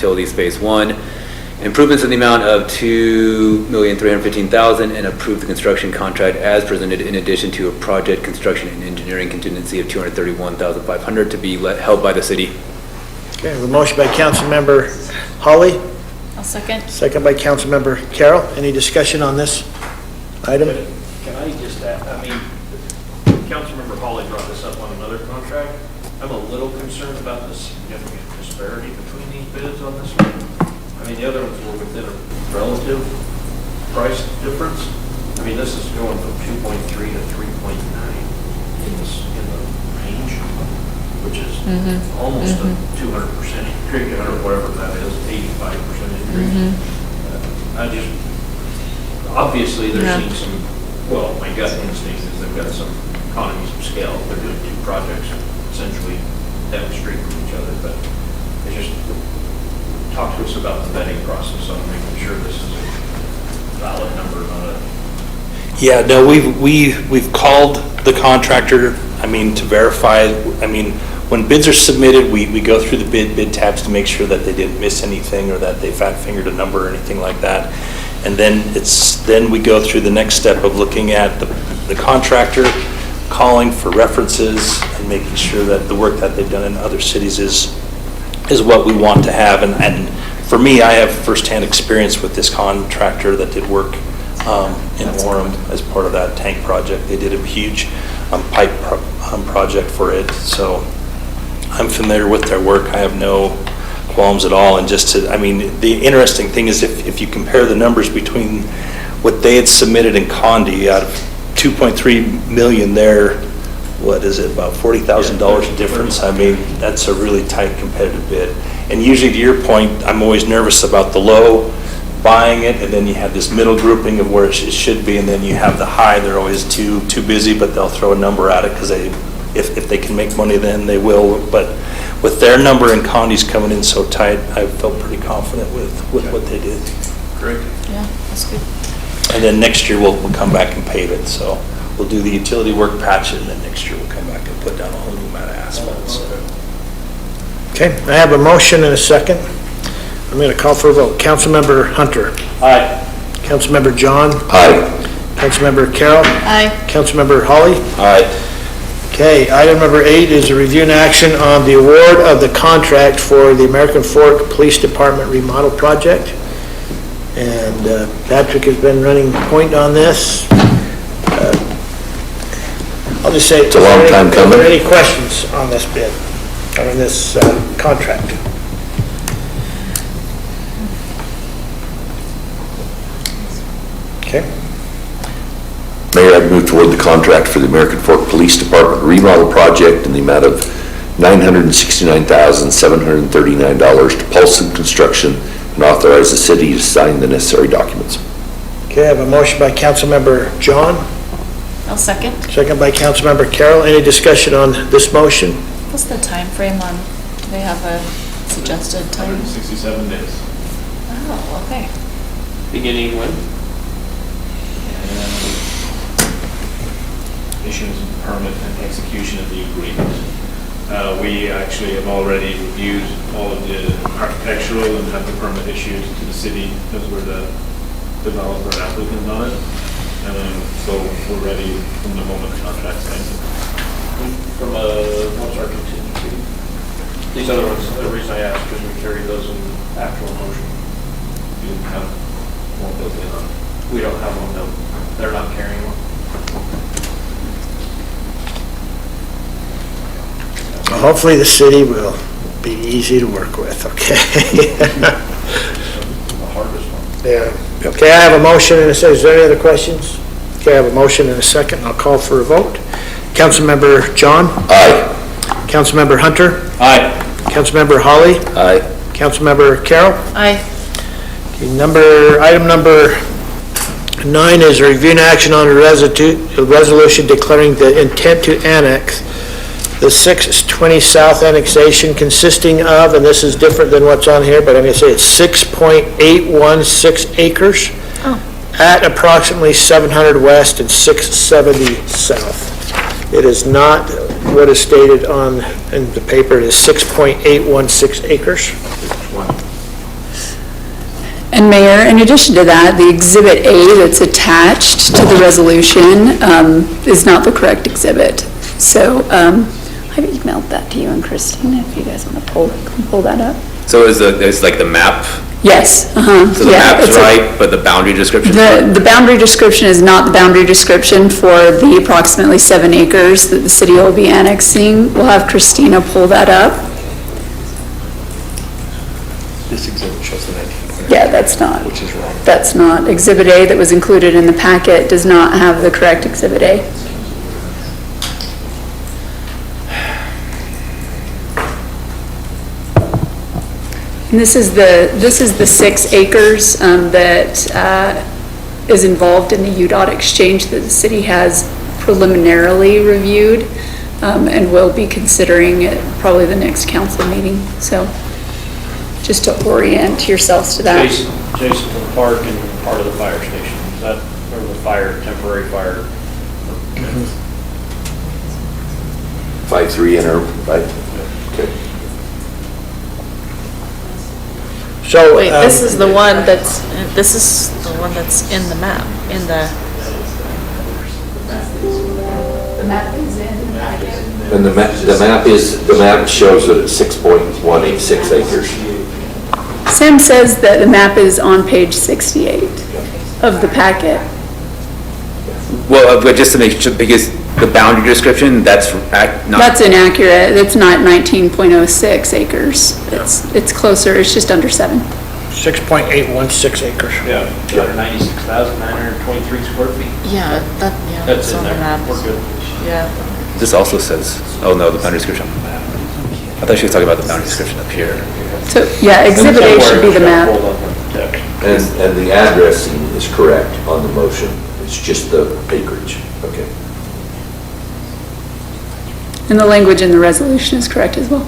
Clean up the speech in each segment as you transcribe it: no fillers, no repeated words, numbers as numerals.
Utilities Phase 1. Improvements in the amount of $2,315,000 and approve the construction contract as presented in addition to a project construction and engineering contingency of $231,500 to be held by the city. Okay, a motion by Councilmember Holly, I'll second. second by Councilmember Carroll. Any discussion on this item? Can I just add, Councilmember Hawley brought this up on another contract. I'm a little concerned about the significant disparity between these bids on this one. I mean, the other ones were within a relative price difference. I mean, this is going from 2.3 to 3.9 in the range, which is almost a 200% increase, or whatever that is, 85% increase. Obviously they're seeing some, well, my gut instinct is they've got some economies of scale. They're doing two projects essentially down the street from each other, but they just talk to us about the vetting process on making sure this is a valid number, not a... Yeah, no, we've called the contractor, to verify, when bids are submitted, we go through the bid tabs to make sure that they didn't miss anything or that they fat-fingered a number or anything like that. And then we go through the next step of looking at the contractor, calling for references and making sure that the work that they've done in other cities is what we want to have. And for me, I have firsthand experience with this contractor that did work in Orem as part of that tank project. They did a huge pipe project for it. So I'm familiar with their work. I have no qualms at all. And the interesting thing is if you compare the numbers between what they had submitted in Condi out of 2.3 million there, what is it, about $40,000 difference? That's a really tight competitive bid. And usually, to your point, I'm always nervous about the low buying it, and then you have this middle grouping of where it should be, and then you have the high. They're always too busy, but they'll throw a number at it because if they can make money, then they will. But with their number and Condi's coming in so tight, I felt pretty confident with what they did. Great. Yeah, that's good. And then next year we'll come back and pave it. So we'll do the utility work, patch it, and then next year we'll come back and put down a whole new amount of asphalt. So. Okay, I have a motion and a second. I'm going to call for a vote. Councilmember Hunter. Aye. Councilmember John. Aye. Councilmember Carroll. Aye. Councilmember Holly. Aye. Okay, item number 8 is a review and action on the award of the contract for the American Fork Police Department remodel project. And Patrick has been running point on this. I'll just say, It's a long time coming. Are there any questions on this bid, on this contract? Okay. Mayor, I'd move toward the contract for the American Fork Police Department remodel project in the amount of $969,739 to Paulson Construction and authorize the city to sign the necessary documents. Okay, I have a motion by Councilmember John, I'll second. second by Councilmember Carroll. Any discussion on this motion? What's the time frame on, do they have a suggested time? 167 days. Oh, okay. Beginning when? Issuance of the permit and execution of the agreement. We actually have already reviewed all of the architectural and have the permit issued to the city because we're the developer and applicant on it. So we're ready from the moment the contract signs. From what's our contingency? These other ones, the reason I asked is we carry those in actual motion. You have one built in on. We don't have one, no. They're not carrying one. Well, hopefully the city will be easy to work with, okay? The hardest one. Yeah. Okay, I have a motion and a second. Is there any other questions? Okay, I have a motion and a second. I'll call for a vote. Councilmember John? Aye. Councilmember Hunter? Aye. Councilmember Holly? Aye. Councilmember Carroll? Aye. Okay, item number 9 is a review and action on a resolution declaring the intent to annex the 620 South annexation consisting of, and this is different than what's on here, but I'm going to say it's 6.816 acres at approximately 700 west and 670 south. It is not what is stated in the paper. It is 6.816 acres. And Mayor, in addition to that, the Exhibit A that's attached to the resolution is not the correct exhibit. So I've emailed that to you and Christina, if you guys want to pull that up. So it's like the map, Yes, so the yeah, map's it's a- right, but the boundary description's not? The boundary description is not the boundary description for the approximately 7 acres that the city will be annexing. We'll have Christina pull that up. This exhibit shows the 19. Yeah, that's not. Which is wrong. That's not. Exhibit A that was included in the packet does not have the correct Exhibit A. And this is the 6 acres that is involved in the UDOT exchange that the city has preliminarily reviewed and will be considering at probably the next council meeting. So just to orient yourselves to that. Jason to the park and part of the fire station. Is that, or the temporary fire? 5-3 enter, right? Okay. So, Wait, this is the one that's in the map, in the. And the map shows that it's 6.186 acres. Sam says that the map is on page 68 of the packet. Well, but just to make sure, because the boundary description, that's not. That's inaccurate. It's not 19.06 acres. It's closer, it's just under 7. 6.816 acres. Yeah, 296,923 square feet. Yeah, That's it's in on the there. map. We're good. Yeah. This also says, oh no, the boundary description. I thought she was talking about the boundary description up here. So, yeah, Exhibit A should be the map. Hold on one sec. And the addressing is correct on the motion. It's just the acreage. Okay. And the language in the resolution is correct as well.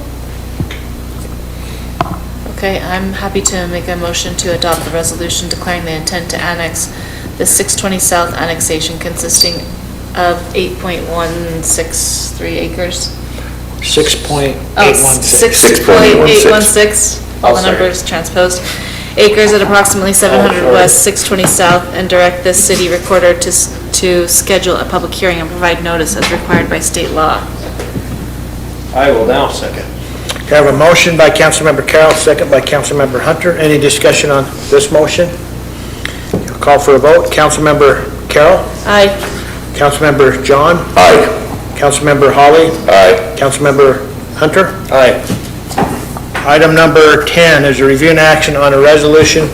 Okay, I'm happy to make a motion to adopt the resolution declaring the intent to annex the 620 South annexation consisting of 8.163 acres. 6.816. Oh, 6.816. 6.816, all the numbers transposed. Acres at approximately 700 West, 620 South, and direct the city recorder to schedule a public hearing and provide notice as required by state law. I will now second. Okay, I have a motion by Councilmember Carroll, second by Councilmember Hunter. Any discussion on this motion? I'll call for a vote. Councilmember Carroll? Aye. Councilmember John? Aye. Councilmember Holly? Aye. Councilmember Hunter? Aye. Item number 10 is a review and action on a resolution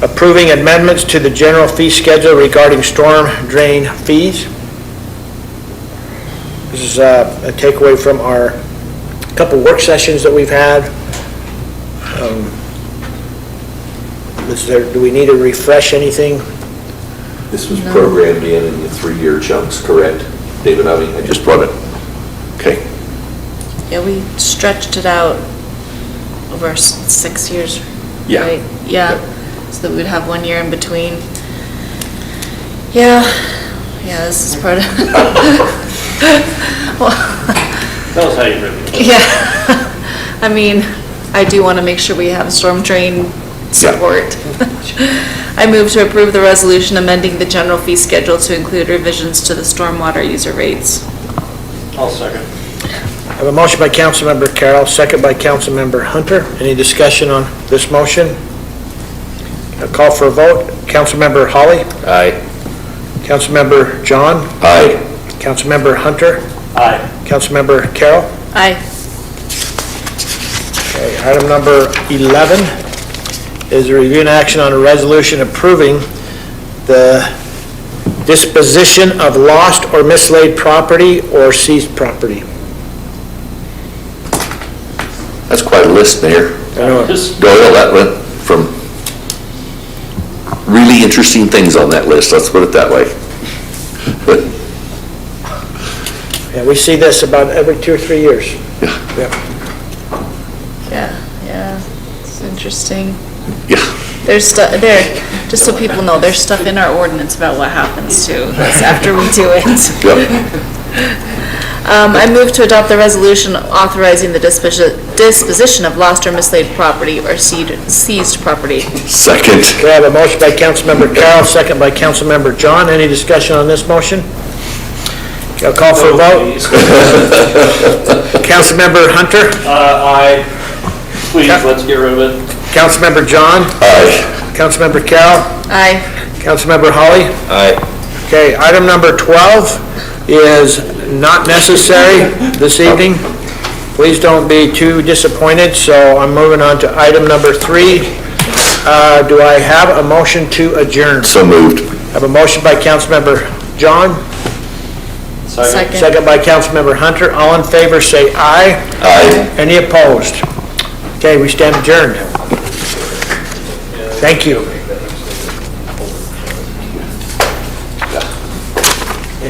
approving amendments to the general fee schedule regarding storm drain fees. This is a takeaway from our couple work sessions that we've had. Do we need to refresh anything? This was programmed in the 3-year chunks, correct? David, I just brought it. Okay. Yeah, we stretched it out over 6 years. Yeah. Right? Yeah, so that we'd have 1 year in between. Yeah, this is part of. Tell us how you really feel. Yeah, I mean, I do want to make sure we have storm drain support. I move to approve the resolution amending the general fee schedule to include revisions to the stormwater user rates. I'll second. I have a motion by Councilmember Carroll, second by Councilmember Hunter. Any discussion on this motion? I'll call for a vote. Councilmember Holly? Aye. Councilmember John? Aye. Councilmember Hunter? Aye. Councilmember Carroll? Aye. Okay, item number 11 is a review and action on a resolution approving the disposition of lost or mislaid property or seized property. That's quite a list there. Just Doyle, that went from really interesting things on that list, let's put it that way. Yeah, we see this about every 2 or 3 years. Yeah. Yeah, it's interesting. Yeah. There's just so people know, there's stuff in our ordinance about what happens to this after we do it. Yep. I move to adopt the resolution authorizing the disposition of lost or mislaid property or seized property. Second. Okay, I have a motion by Councilmember Carroll, second by Councilmember John. Any discussion on this motion? Okay, I'll call for a vote. Councilmember Hunter? Aye. Please, let's get rid of it. Councilmember John? Aye. Councilmember Carroll? Aye. Councilmember Holly? Aye. Okay, item number 12 is not necessary this evening. Please don't be too disappointed, so I'm moving on to item number 3. Do I have a motion to adjourn? So moved. I have a motion by Councilmember John, Second. second by Councilmember Hunter. All in favor, say aye. Aye. Any opposed? Okay, we stand adjourned. Thank you.